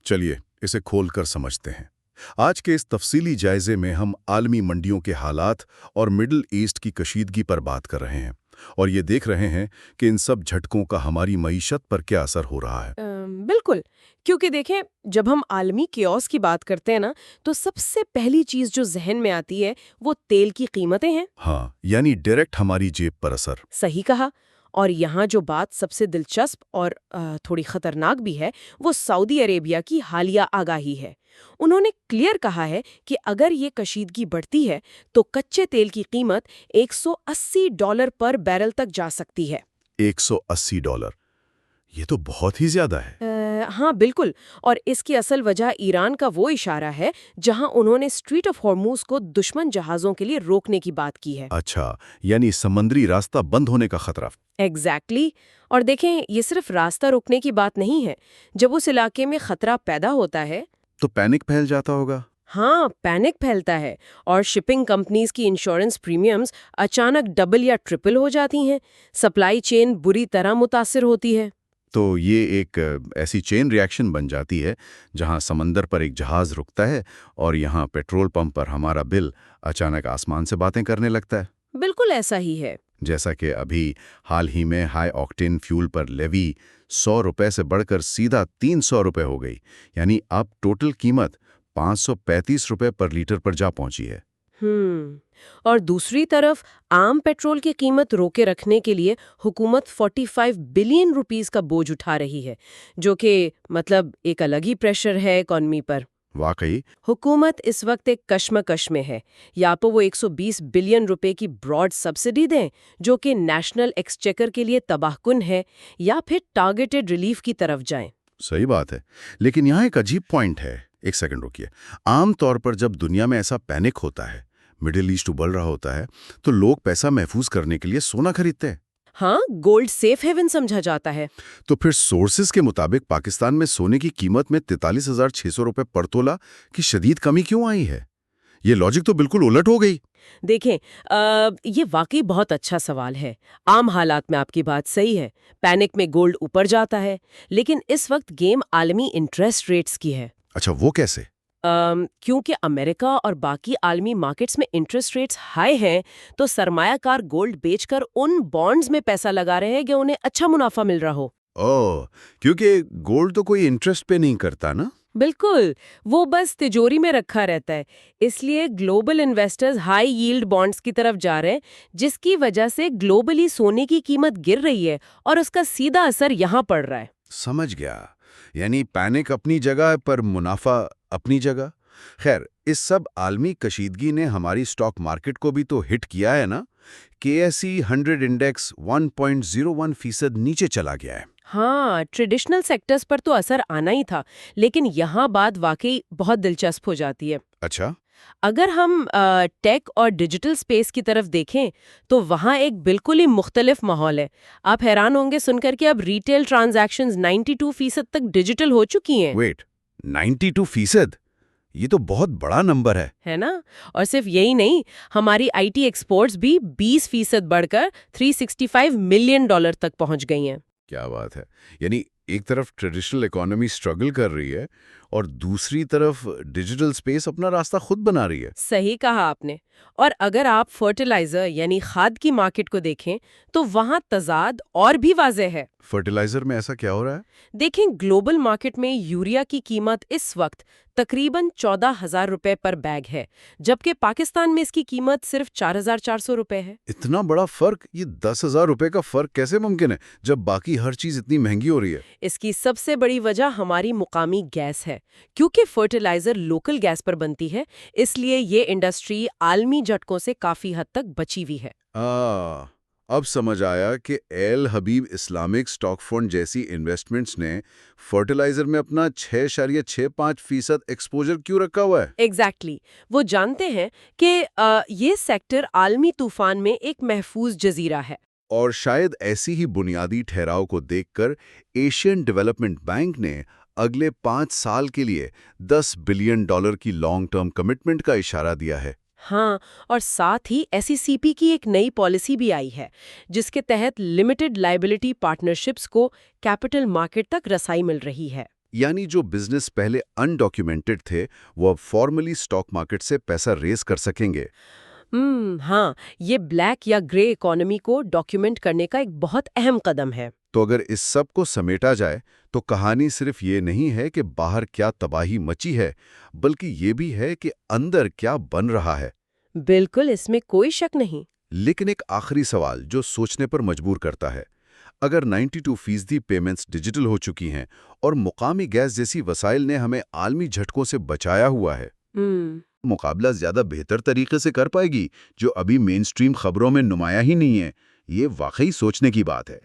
चलिए इसे खोलकर समझते हैं। आज के इस तफसीली जायजे में हम आलमी मंडियों के हालात और मिडिल ईस्ट की कशीदगी पर बात कर रहे हैं और ये देख रहे हैं कि इन सब झटकों का हमारी मईशत पर क्या असर हो रहा है। बिल्कुल। क्योंकि देखें, जब हम आलमी कियोस्क की बात करते हैं ना, तो सबसे पहली चीज जो जहन में आती है वो तेल की कीमतें हैं। हाँ, यानी डायरेक्ट हमारी जेब पर असर। सही कहा। और यहाँ जो बात सबसे दिलचस्प और थोड़ी खतरनाक भी है, वो सऊदी अरेबिया की हालिया आगाही है। उन्होंने क्लियर कहा है कि अगर ये कशीदगी बढ़ती है तो कच्चे तेल की कीमत $180 पर बैरल तक जा सकती है। $180, ये तो बहुत ही ज्यादा है। हाँ बिल्कुल। और इसकी असल वजह ईरान का वो इशारा है जहां उन्होंने स्ट्रीट ऑफ हॉर्मूज को दुश्मन जहाजों के लिए रोकने की बात की है। अच्छा, यानी समुद्री रास्ता बंद होने का खतरा। एग्जैक्टली और देखें, ये सिर्फ रास्ता रोकने की बात नहीं है। जब उस इलाके में खतरा पैदा होता है तो पैनिक फैल जाता होगा। हाँ, पैनिक फैलता है और शिपिंग कंपनीज की इंश्योरेंस प्रीमियम्स अचानक डबल या ट्रिपल हो जाती हैं। सप्लाई चेन बुरी तरह मुतासिर होती है। तो ये एक ऐसी चेन रिएक्शन बन जाती है जहां समंदर पर एक जहाज रुकता है और यहाँ पेट्रोल पंप पर हमारा बिल अचानक आसमान से बातें करने लगता है। बिल्कुल ऐसा ही है। जैसा कि अभी हाल ही में हाई ऑक्टेन फ्यूल पर लेवी ₹100 से बढ़कर सीधा ₹300 हो गई। यानी अब टोटल कीमत ₹535 पर लीटर पर जा पहुंची है। और दूसरी तरफ आम पेट्रोल की कीमत रोके रखने के लिए हुकूमत 45 बिलियन रुपीस का बोझ उठा रही है, जो कि मतलब एक अलग ही प्रेशर है इकॉनमी पर। वाकई। हुकूमत इस वक्त एक कश्मकश में है। या तो वो 120 बिलियन रुपए की ब्रॉड सब्सिडी दें, जो कि नेशनल एक्सचेकर के लिए तबाहकुन है, या फिर टारगेटेड रिलीफ की तरफ जाएं। सही बात है, लेकिन यहाँ एक अजीब पॉइंट है। एक सेकंड रुकिए। आम तौर पर जब दुनिया में ऐसा पैनिक होता है, मिडिल ईस्ट उबल रहा होता है, तो लोग पैसा महफूज करने के लिए सोना खरीदते हैं। हाँ, गोल्ड सेफ हेवन समझा जाता है। तो फिर सोर्सेज के मुताबिक पाकिस्तान में सोने की कीमत में 43,600 रुपए पर तोला की शदीद कमी क्यों आई है? ये लॉजिक तो बिल्कुल उलट हो गई। देखें, ये वाकई बहुत अच्छा सवाल है। आम हालात में आपकी बात सही है, पैनिक में गोल्ड ऊपर जाता है, लेकिन इस वक्त गेम आलमी इंटरेस्ट रेट्स की है। अच्छा, वो कैसे? क्योंकि अमेरिका और बाकी आलमी मार्केट्स में इंटरेस्ट रेट्स हाई हैं, तो सरमायाकार गोल्ड बेचकर उन बॉन्ड्स में पैसा लगा रहे हैं कि उन्हें अच्छा मुनाफा मिल रहा हो। ओह, क्योंकि गोल्ड तो कोई इंटरेस्ट पे नहीं करता ना। बिल्कुल, वो बस तिजोरी में रखा रहता है। इसलिए global investors high yield bonds की तरफ जा रहे हैं, जिसकी वजह से ग्लोबली सोने की कीमत गिर रही है और उसका सीधा असर यहाँ पड़ रहा है। समझ गया। यानी पैनिक अपनी जगह पर मुनाफा अपनी जगह। खैर, इस सब आलमी कशीदगी ने हमारी स्टॉक मार्केट को भी तो हिट किया है ना। KSE 100 इंडेक्स 1.01% नीचे चला गया है। हाँ, ट्रेडिशनल सेक्टर्स पर तो असर आना ही था, लेकिन यहाँ बात वाकई बहुत दिलचस्प हो जाती है। अच्छा। अगर हम टेक और डिजिटल स्पेस की तरफ देखें, तो वहाँ एक बिल्कुल ही मुख्तलिफ माहौल है। आप हैरान होंगे सुनकर कि अब रिटेल ट्रांजैक्शंस 92% तक डिजिटल हो चुकी हैं। वेट, 92%? ये तो बहुत बड़ा नंबर है ना? और सिर्फ यही नहीं, हमारी आईटी एक्सपोर्ट्स भी 20% बढ़कर $365 मिलियन तक पहुंच गई हैं। क्या बात है। यानी एक तरफ ट्रेडिशनल इकोनॉमी स्ट्रगल कर रही है और दूसरी तरफ डिजिटल स्पेस अपना रास्ता खुद बना रही है। सही कहा आपने। और अगर आप फर्टिलाइजर यानी खाद की मार्केट को देखें, तो वहां तजाद और भी वाज़ेह है। फर्टिलाइजर में ऐसा क्या हो रहा है? देखें, ग्लोबल मार्केट में यूरिया की कीमत इस वक्त तकरीबन 14,000 रुपए पर बैग है, जबकि पाकिस्तान में इसकी कीमत सिर्फ 4,400 रुपए है। इतना बड़ा फर्क? ये 10,000 रुपए का फर्क कैसे मुमकिन है जब बाकी हर चीज इतनी महंगी हो रही है? इसकी सबसे बड़ी वजह हमारी मुकामी गैस है। क्योंकि फर्टिलाइजर लोकल गैस पर बनती है, इसलिए ये इंडस्ट्री आलमी झटकों से काफी हद तक बची हुई है। अब समझ आया कि एल हबीब इस्लामिक स्टॉक फंड जैसी इन्वेस्टमेंट्स ने फर्टिलाइजर में अपना 6.65% एक्सपोजर क्यों रखा हुआ है। एग्जैक्टली वो जानते हैं कि ये सेक्टर आलमी तूफान में एक महफूज जजीरा है। और शायद ऐसी ही बुनियादी ठहराव को देखकर एशियन डेवलपमेंट बैंक ने अगले 5 साल के लिए $10 बिलियन की लॉन्ग टर्म कमिटमेंट का इशारा दिया है। हाँ, और साथ ही एसईसीपी की एक नई पॉलिसी भी आई है, जिसके तहत लिमिटेड लायबिलिटी पार्टनरशिप्स को कैपिटल मार्केट तक रसाई मिल रही है। यानी जो बिजनेस पहले अनडॉक्यूमेंटेड थे वो अब फॉर्मली स्टॉक मार्केट से पैसा रेस कर सकेंगे। हाँ, ये ब्लैक या ग्रे इकोनॉमी को डॉक्यूमेंट करने का एक बहुत अहम कदम है। तो अगर इस सब को समेटा जाए तो कहानी सिर्फ ये नहीं है कि बाहर क्या तबाही मची है, बल्कि ये भी है कि अंदर क्या बन रहा है। बिल्कुल, इसमें कोई शक नहीं। लेकिन एक आखिरी सवाल जो सोचने पर मजबूर करता है, अगर 92% पेमेंट्स डिजिटल हो चुकी हैं और मुकामी गैस जैसी वसाइल ने हमें आलमी झटकों से बचाया हुआ है, हम्म मुकाबला ज्यादा बेहतर तरीके से कर पाएगी जो अभी मेन स्ट्रीम खबरों में नुमाया ही नहीं है। ये वाकई सोचने की बात है।